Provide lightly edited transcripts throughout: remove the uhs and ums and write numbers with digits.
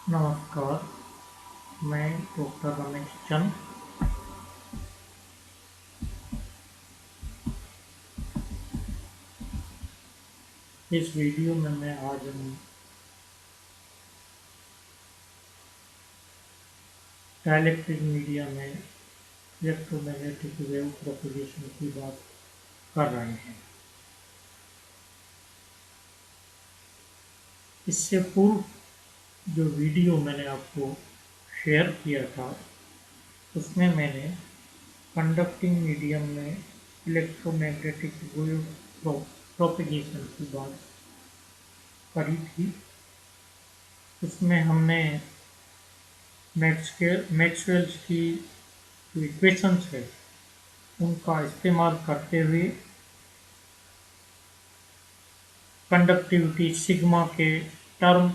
नमस्कार, मैं डॉक्टर रमेश चंद। इस वीडियो में मैं आज डाइलेक्ट्रिक मीडिया में इलेक्ट्रोमैग्नेटिक वेव प्रोपगेशन की बात कर रहे हैं। इससे पूर्व जो वीडियो मैंने आपको शेयर किया था, उसमें मैंने कंडक्टिंग मीडियम में इलेक्ट्रोमैग्नेटिक वेव प्रोपगेशन की बात करी थी। उसमें हमने मैक्सवेल्स की जो इक्वेशंस है उनका इस्तेमाल करते हुए कंडक्टिविटी सिग्मा के टर्म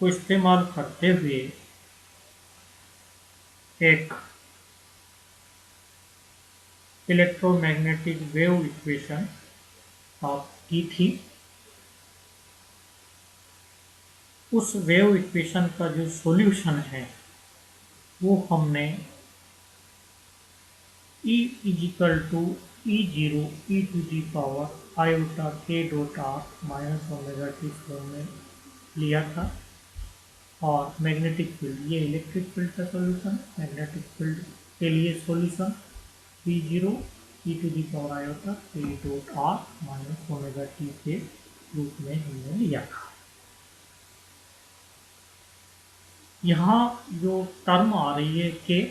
को इस्तेमाल करते हुए एक इलेक्ट्रोमैग्नेटिक वेव इक्वेशन प्राप्त की थी। उस वेव इक्वेशन का जो सॉल्यूशन है वो हमने E is equal to E0 e to the power iota k dot r minus omega t form में लिया था। और मैग्नेटिक फील्ड, ये इलेक्ट्रिक फील्ड का सॉल्यूशन, मैग्नेटिक फील्ड के लिए solution V0 e to the power iota k dot r minus omega t के रूप में हमने लिया था। यहाँ जो टर्म आ रही है k,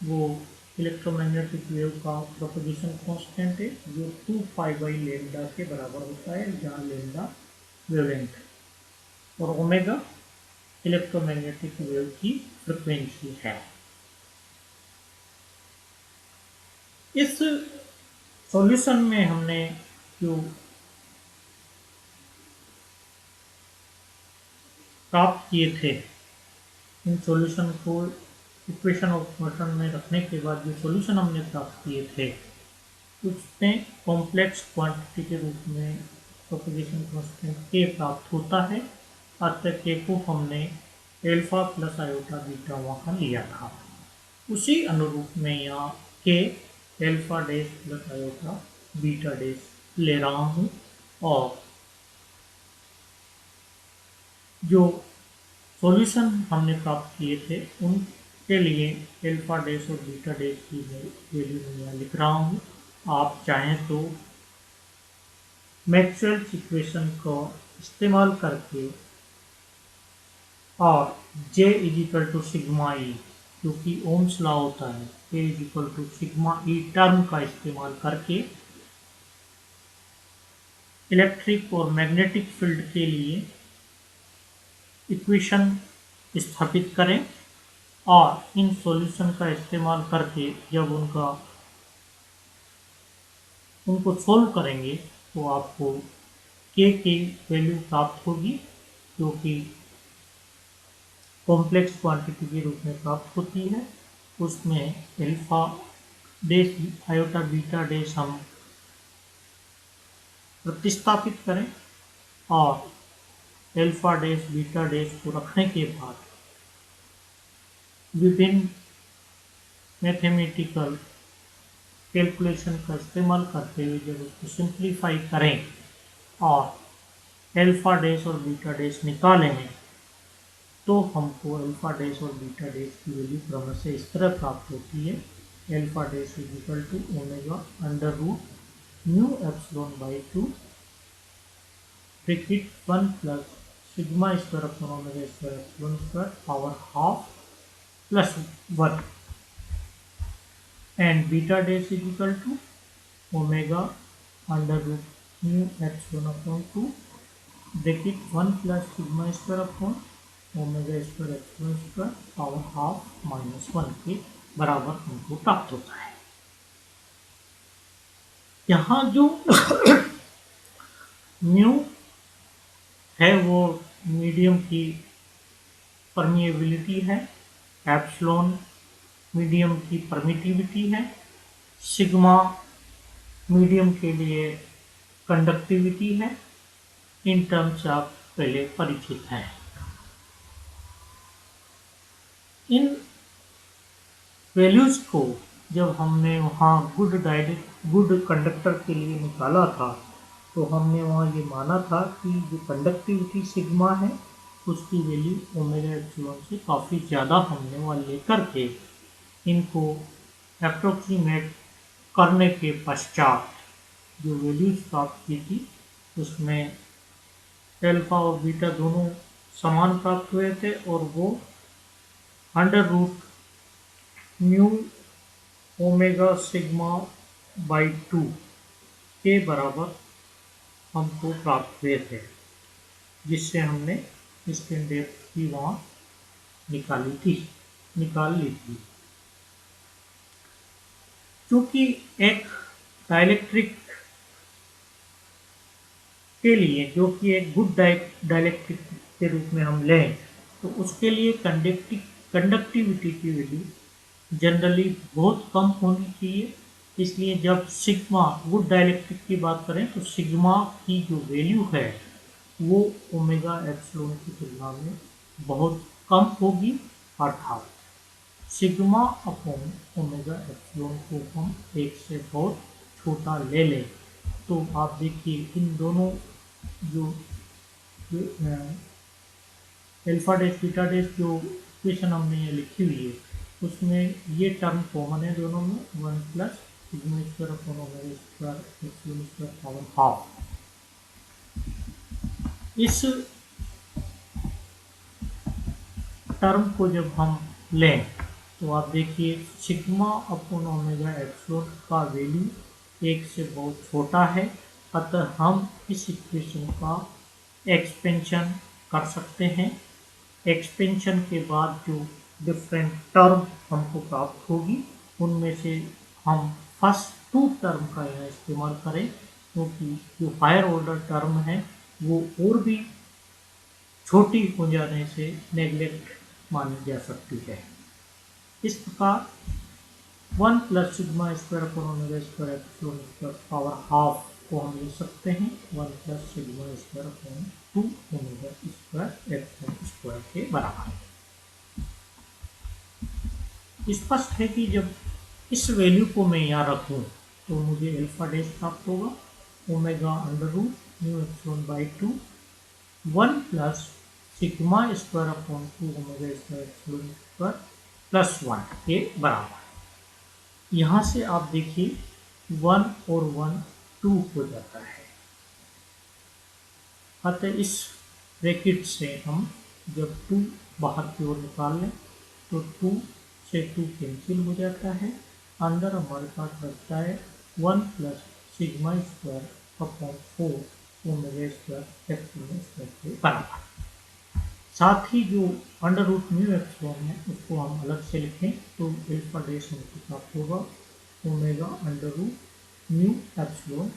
वो इलेक्ट्रोमैग्नेटिक वेव का प्रोपगेशन कांस्टेंट है जो 2 पाई बाई लेमडा के बराबर होता है, जहाँ लेमडा वेवलेंथ है और ओमेगा इलेक्ट्रोमैग्नेटिक वेव की फ्रिक्वेंसी है। इस सॉल्यूशन में हमने जो प्राप्त किए थे, इन सॉल्यूशन को इक्वेशन ऑफ मोशन में रखने के बाद जो सॉल्यूशन हमने प्राप्त किए थे उसमें कॉम्प्लेक्स क्वांटिटी के रूप में प्रोपगेशन कांस्टेंट के प्राप्त होता है। अतः के को हमने एल्फा प्लस आयोटा बीटा वहाँ लिया था। उसी अनुरूप में यहाँ के alpha dash plus iota beta dash ले रहा हूँ और जो सॉल्यूशन हमने प्राप्त किए थे उनके लिए एल्फा डैश और बीटा डैश की वैल्यू मैं यहाँ लिख रहा हूँ। आप चाहें तो मैक्सवेल्स इक्वेशन को इस्तेमाल करके और J is equal to sigma E, क्योंकि ओम्स लॉ होता है, K is equal to sigma E term का इस्तेमाल करके इलेक्ट्रिक और मैग्नेटिक फील्ड के लिए इक्वेशन स्थापित करें और इन सॉल्यूशन का इस्तेमाल करके जब उनको सोल्व करेंगे तो आपको k की वैल्यू प्राप्त होगी, जो कि कॉम्प्लेक्स क्वांटिटी के रूप में प्राप्त होती है। उसमें alpha dash iota beta dash हम प्रतिस्थापित करें और एल्फा डैश बीटा डैश को रखने के बाद विभिन्न मैथमेटिकल कैलकुलेशन का इस्तेमाल करते हुए जब उसको सिंप्लीफाई करें और एल्फा डैश और बीटा डैश निकालें तो हमको अल्फा डैश और बीटा डैश की वैल्यू क्रम से इस तरह प्राप्त होती है। Alpha dash is equal to omega under root mu epsilon by 2 bracket 1 plus sigma square upon omega square epsilon square power half plus 1 and beta dash is equal to omega under root mu epsilon upon 2 bracket 1 plus sigma square upon omega square epsilon square power half minus 1 के बराबर हमको प्राप्त होता है। यहाँ जो mu है वो मीडियम की परमिएबिलिटी है, एप्सिलॉन मीडियम की परमिटिविटी है, सिग्मा मीडियम के लिए कंडक्टिविटी है। इन टर्म्स आप पहले परिचित हैं। इन वैल्यूज़ को जब हमने वहाँ गुड कंडक्टर के लिए निकाला था, तो हमने वहाँ ये माना था कि जो कंडक्टिविटी सिग्मा है उसकी वैल्यू ओमेगा एप्सिलॉन से काफ़ी ज़्यादा हमने वहाँ लेकर के इनको अप्रोक्सीमेट करने के पश्चात जो वैल्यूज प्राप्त की थी उसमें अल्फा और बीटा दोनों समान प्राप्त हुए थे और वो under root mu omega sigma by 2 के बराबर हमको प्राप्त हुए थे, जिससे हमने स्क्रीन डेप्थ की वहाँ निकाल ली थी। क्योंकि एक डाइलेक्ट्रिक के लिए, जो कि एक गुड डाइलेक्ट्रिक के रूप में हम लें, तो उसके लिए कंडक्टिविटी की वैल्यू जनरली बहुत कम होनी चाहिए। इसलिए जब सिग्मा गुड डाइलेक्ट्रिक की बात करें तो सिग्मा की जो वैल्यू है वो ओमेगा एप्सिलॉन की तुलना में बहुत कम होगी, अर्थात सिग्मा अपॉन ओमेगा एप्सिलॉन को हम एक से बहुत छोटा ले लें, तो आप देखिए इन दोनों जो अल्फा डैश बीटा डैश जो इक्वेशन हमने ये लिखी हुई है उसमें ये टर्म कॉमन है दोनों में, 1 plus sigma square upon omega square epsilon square power half. इस टर्म को जब हम लें तो आप देखिए सिग्मा अपॉन ओमेगा एप्सिलॉन का वैल्यू एक से बहुत छोटा है, अतः हम इस इक्वेशन का एक्सपेंशन कर सकते हैं। एक्सपेंशन के बाद जो डिफरेंट टर्म हमको प्राप्त होगी उनमें से हम फर्स्ट 2 टर्म का यहाँ इस्तेमाल करें, क्योंकि जो हायर ऑर्डर टर्म है वो और भी छोटी हो जाने से नेग्लेक्ट मानी जा सकती है। इस प्रकार 1 plus sigma square upon omega square epsilon square power half को हम लिख सकते हैं 1 plus sigma square upon 2 omega square epsilon square के बराबर। स्पष्ट है कि जब इस वैल्यू को मैं यहाँ रखूँ तो मुझे अल्फा डैश प्राप्त होगा omega under root mu epsilon by 2 1 plus sigma square upon 2 omega square epsilon square plus 1 के बराबर। यहाँ से आप देखिए 1 और 1 2 हो जाता है, अतः इस ब्रैकेट से हम जब 2 बाहर की ओर निकाल लें तो 2 से 2 कैंसिल हो जाता है, अंदर हमारे पास बचता है 1 plus sigma square upon 4 omega square epsilon square के बराबर। साथ ही जो अंडर रूट म्यू एप्सिलॉन है उसको हम अलग से लिखें तो अल्फा डैश हमको प्राप्त होगा omega under root mu epsilon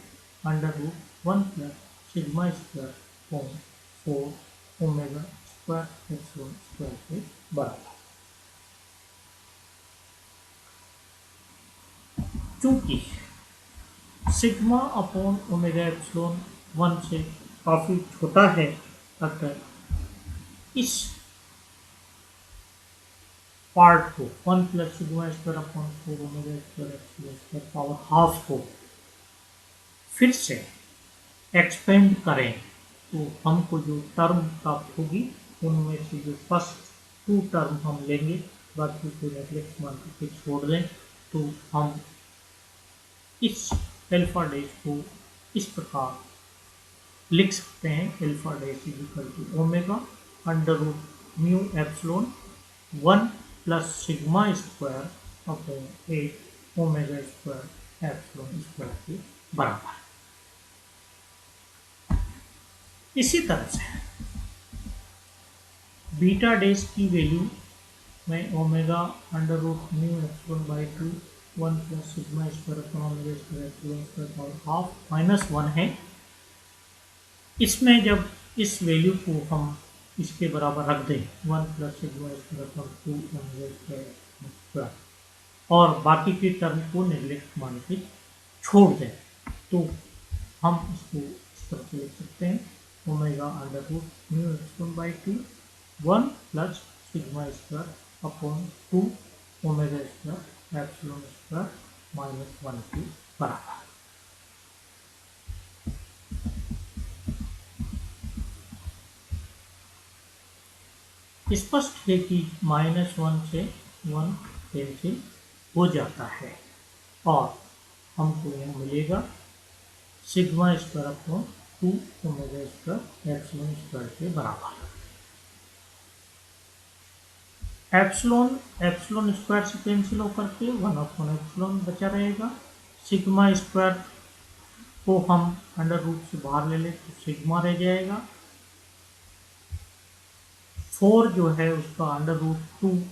under root 1 plus sigma square upon 4 omega square epsilon square के बराबर। चूंकि सिग्मा अपॉन ओमेगा एप्सिलॉन 1 से काफ़ी छोटा है, अतः इस पार्ट को 1 plus sigma square upon 4 omega square epsilon square power half को फिर से एक्सपेंड करें तो हमको जो टर्म प्राप्त होगी उनमें से जो फर्स्ट 2 टर्म हम लेंगे, बाकी को नेग्लेक्ट मान करके छोड़ दें, तो हम इस अल्फा डैश को इस प्रकार लिख सकते हैं alpha dash is equal to omega under root mu epsilon 1 plus sigma square upon 8 omega square epsilon square के बराबर। इसी तरह से बीटा डैश की वैल्यू में omega under root mu epsilon by 2 1 plus sigma square upon omega square epsilon square power half minus 1 है। इसमें जब इस वैल्यू को हम इसके बराबर रख दें 1 plus sigma square upon 2 omega square और बाकी के टर्म को नेग्लेक्ट मान के छोड़ दें, तो हम इसको इस तरह से लिख सकते हैं omega under root mu epsilon by 2 1 plus sigma square upon 2 omega square epsilon square minus 1 के बराबर। स्पष्ट है कि -1 से 1 कैंसिल हो जाता है और हमको यह मिलेगा sigma square upon 2 omega square epsilon square के बराबर। एप्सिलॉन स्क्वायर से कैंसिल होकर के 1 अपॉन एप्सिलॉन बचा रहेगा। सिग्मा स्क्वायर को हम अंडर रूट से बाहर ले लें तो सिग्मा रह जाएगा। 4 जो है उसका अंडर रूट 2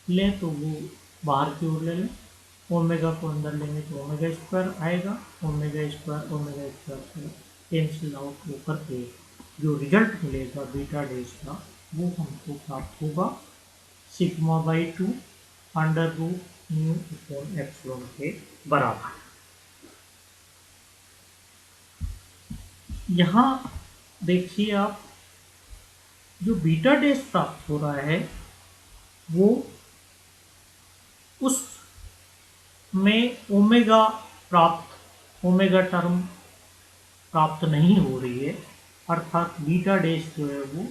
लें तो वो बाहर की ओर ले लें। ओमेगा को अंदर लेंगे तो ओमेगा स्क्वायर आएगा। ओमेगा स्क्वायर से कैंसिल आउट होकर के जो रिजल्ट मिलेगा बीटा डैश का वो हमको प्राप्त होगा sigma by 2 under root mu upon epsilon के बराबर। यहाँ देखिए आप जो बीटा डैश प्राप्त हो रहा है वो उस में ओमेगा टर्म प्राप्त नहीं हो रही है, अर्थात बीटा डैश जो है वो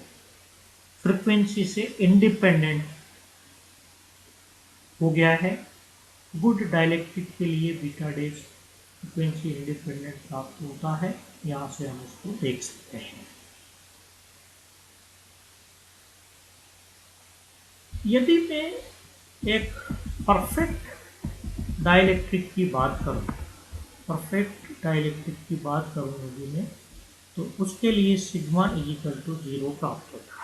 फ्रीक्वेंसी से इंडिपेंडेंट हो गया है। गुड डाइलेक्ट्रिक के लिए बीटा डैश फ्रीक्वेंसी इंडिपेंडेंट प्राप्त होता है। यहाँ से हम इसको देख सकते हैं। यदि मैं एक परफेक्ट डाइलेक्ट्रिक की बात करूं यदि मैं तो उसके लिए सिग्मा इजिकल टू 0 प्राप्त होता है।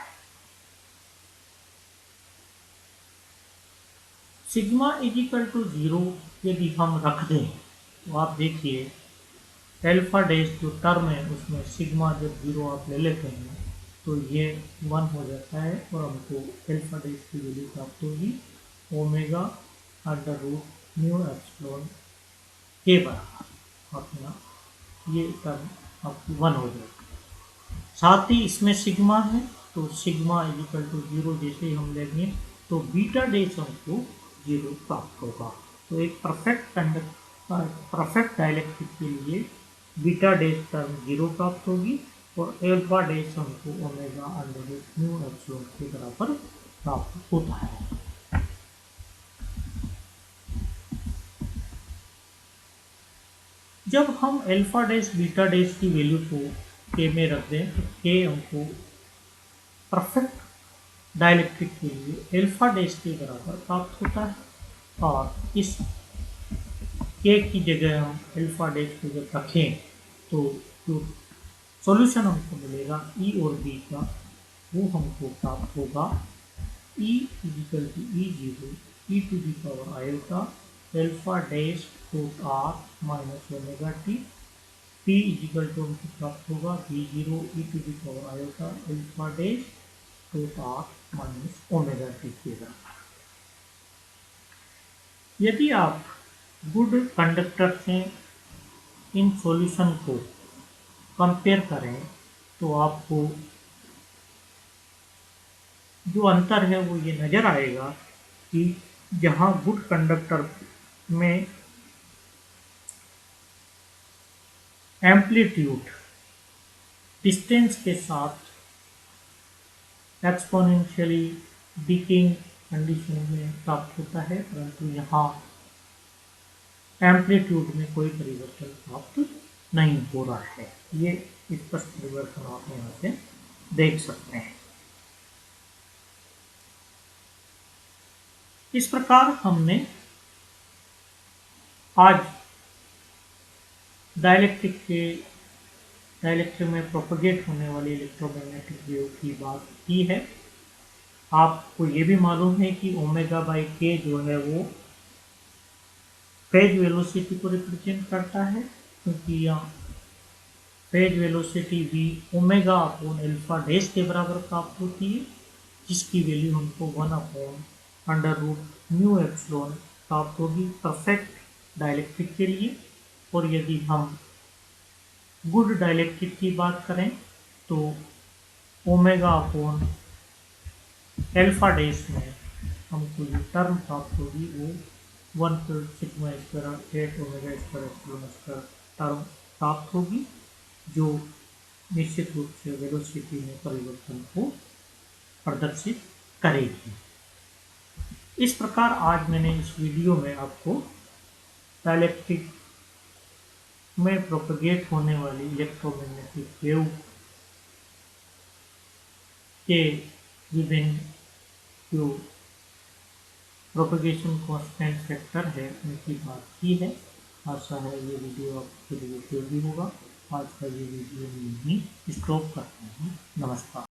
सिग्मा इजिकल टू 0 यदि हम रख दें तो आप देखिए एल्फा डैश जो टर्म है उसमें सिग्मा जब 0 आप ले लेते हैं तो ये 1 हो जाता है और हमको एल्फा डैश की वैल्यू प्राप्त होगी omega under root mu epsilon के बराबर। अपना ये टर्म आपकी 1 हो जाएगी। साथ ही इसमें सिग्मा है तो सिग्मा इजिकल टू 0 जैसे ही हम लेंगे तो बीटा डैश हमको 0 प्राप्त होगा। तो एक परफेक्ट डाइलेक्ट्रिक के लिए बीटा डैश टर्म 0 प्राप्त होगी और एल्फा डैश हमको omega under root mu epsilon के बराबर प्राप्त होता है। जब हम एल्फा डैश बीटा डैश की वैल्यू को के में रख दें तो के हमको परफेक्ट डाइलेक्ट्रिक के लिए एल्फा डैश के बराबर प्राप्त होता है और इस के की जगह हम एल्फा डैश को जब रखें तो जो सॉल्यूशन हमको मिलेगा ई और बी का वो हमको प्राप्त होगा E equal to E0 e to the power iota alpha dash root R minus omega t. P equal to हमको प्राप्त होगा V0 e to the power iota alpha dash root R minus omega t के बराबर। यदि आप good conductor से in solution को compare करें तो आपको जो अंतर है वो ये नज़र आएगा कि जहाँ गुड कंडक्टर में एम्पलीट्यूड डिस्टेंस के साथ एक्सपोनेंशियली डिकेइंग कंडीशन में प्राप्त होता है, परंतु यहाँ एम्पलीट्यूड में कोई परिवर्तन प्राप्त नहीं हो रहा है। ये स्पष्ट परिवर्तन आप यहाँ से देख सकते हैं। इस प्रकार हमने आज डाइलेक्ट्रिक में प्रोपगेट होने वाली इलेक्ट्रोमैग्नेटिक वेव की बात की है। आपको ये भी मालूम है कि ओमेगा बाई के जो है वो फेज वेलोसिटी को रिप्रेजेंट करता है, क्योंकि यहाँ फेज वेलोसिटी भी ओमेगा अपॉन एल्फा डैश के बराबर प्राप्त होती है, जिसकी वैल्यू हमको 1 upon under root mu epsilon प्राप्त होगी परफेक्ट डाइलेक्ट्रिक के लिए। और यदि हम गुड डाइलेक्ट्रिक की बात करें तो ओमेगा अपॉन एल्फा डैश में हमको जो टर्म प्राप्त होगी वो 1/σ² 8 omega square epsilon square term प्राप्त होगी, जो निश्चित रूप से वेलोसिटी में परिवर्तन को प्रदर्शित करेगी। इस प्रकार आज मैंने इस वीडियो में आपको डाइलेक्ट्रिक में प्रोपेगेट होने वाली इलेक्ट्रोमैग्नेटिक वेव के विभिन्न जो प्रोपेगेशन कांस्टेंट फैक्टर है उनकी बात की है। आशा है ये वीडियो आपके लिए उपयोगी होगा। आज का ये वीडियो में ही स्टॉप करते हैं। नमस्कार।